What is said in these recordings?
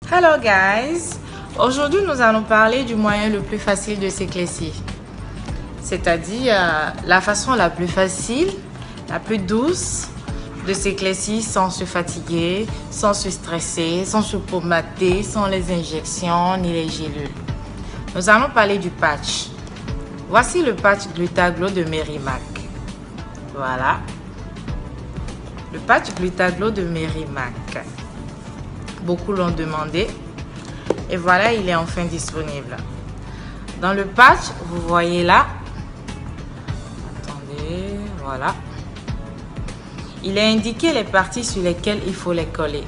Hello guys! Aujourd'hui nous allons parler du moyen le plus facile de s'éclaircir. C'est-à-dire la façon la plus facile, la plus douce de s'éclaircir sans se fatiguer, sans se stresser, sans se pommader, sans les injections ni les gélules. Nous allons parler du patch. Voici le patch Glutaglo de Merrimack. Voilà. Le patch Glutaglo de Merrimack. Beaucoup l'ont demandé. Et voilà, il est enfin disponible. Dans le patch, vous voyez là. Attendez, voilà. Il est indiqué les parties sur lesquelles il faut les coller.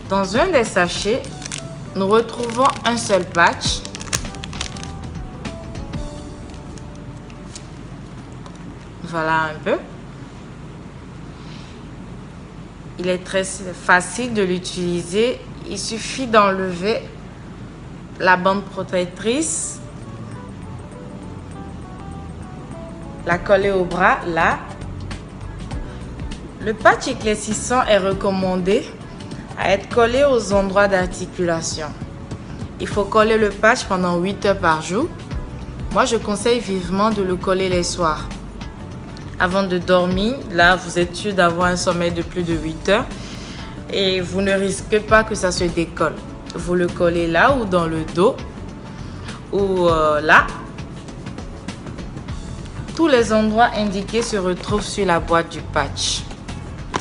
Dans un des sachets, nous retrouvons un seul patch. Voilà un peu. Il est très facile de l'utiliser. Il suffit d'enlever la bande protectrice, la coller au bras là. Le patch éclaircissant est recommandé à être collé aux endroits d'articulation. Il faut coller le patch pendant 8 heures par jour. Moi, je conseille vivement de le coller les soirs. Avant de dormir, là, vous êtes sûr d'avoir un sommeil de plus de 8 heures et vous ne risquez pas que ça se décolle. Vous le collez là ou dans le dos ou là. Tous les endroits indiqués se retrouvent sur la boîte du patch.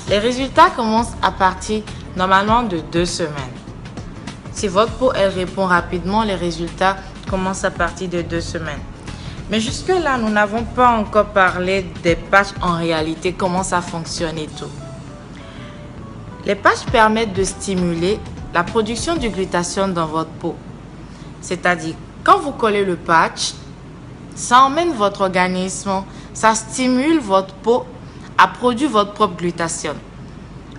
Les résultats commencent à partir normalement de 2 semaines. Si votre peau elle répond rapidement, les résultats commencent à partir de 2 semaines. Mais jusque-là, nous n'avons pas encore parlé des patchs en réalité, comment ça fonctionne et tout. Les patchs permettent de stimuler la production du glutathione dans votre peau. C'est-à-dire, quand vous collez le patch, ça emmène votre organisme, ça stimule votre peau à produire votre propre glutathione.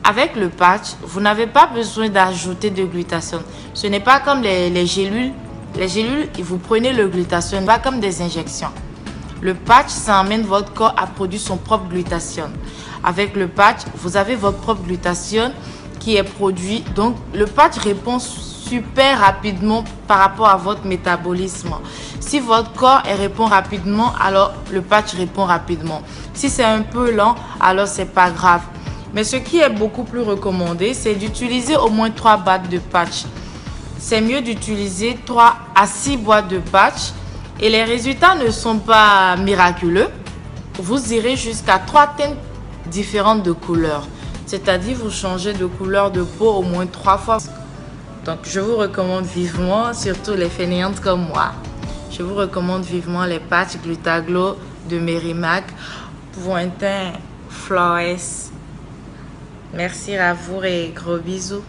Avec le patch, vous n'avez pas besoin d'ajouter de glutathione. Ce n'est pas comme les gélules. Les gélules, vous prenez le glutathione, pas comme des injections. Le patch, ça emmène votre corps à produire son propre glutathione. Avec le patch, vous avez votre propre glutathione qui est produit. Donc, le patch répond super rapidement par rapport à votre métabolisme. Si votre corps répond rapidement, alors le patch répond rapidement. Si c'est un peu lent, alors c'est pas grave. Mais ce qui est beaucoup plus recommandé, c'est d'utiliser au moins 3 boîtes de patch. C'est mieux d'utiliser 3 à 6 boîtes de patch et les résultats ne sont pas miraculeux. Vous irez jusqu'à 3 teintes différentes de couleurs. C'est-à-dire vous changez de couleur de peau au moins 3 fois. Donc je vous recommande vivement, surtout les fainéantes comme moi, je vous recommande vivement les patchs Glutaglo de Merrimack pour un teint flawless. Merci à vous et gros bisous.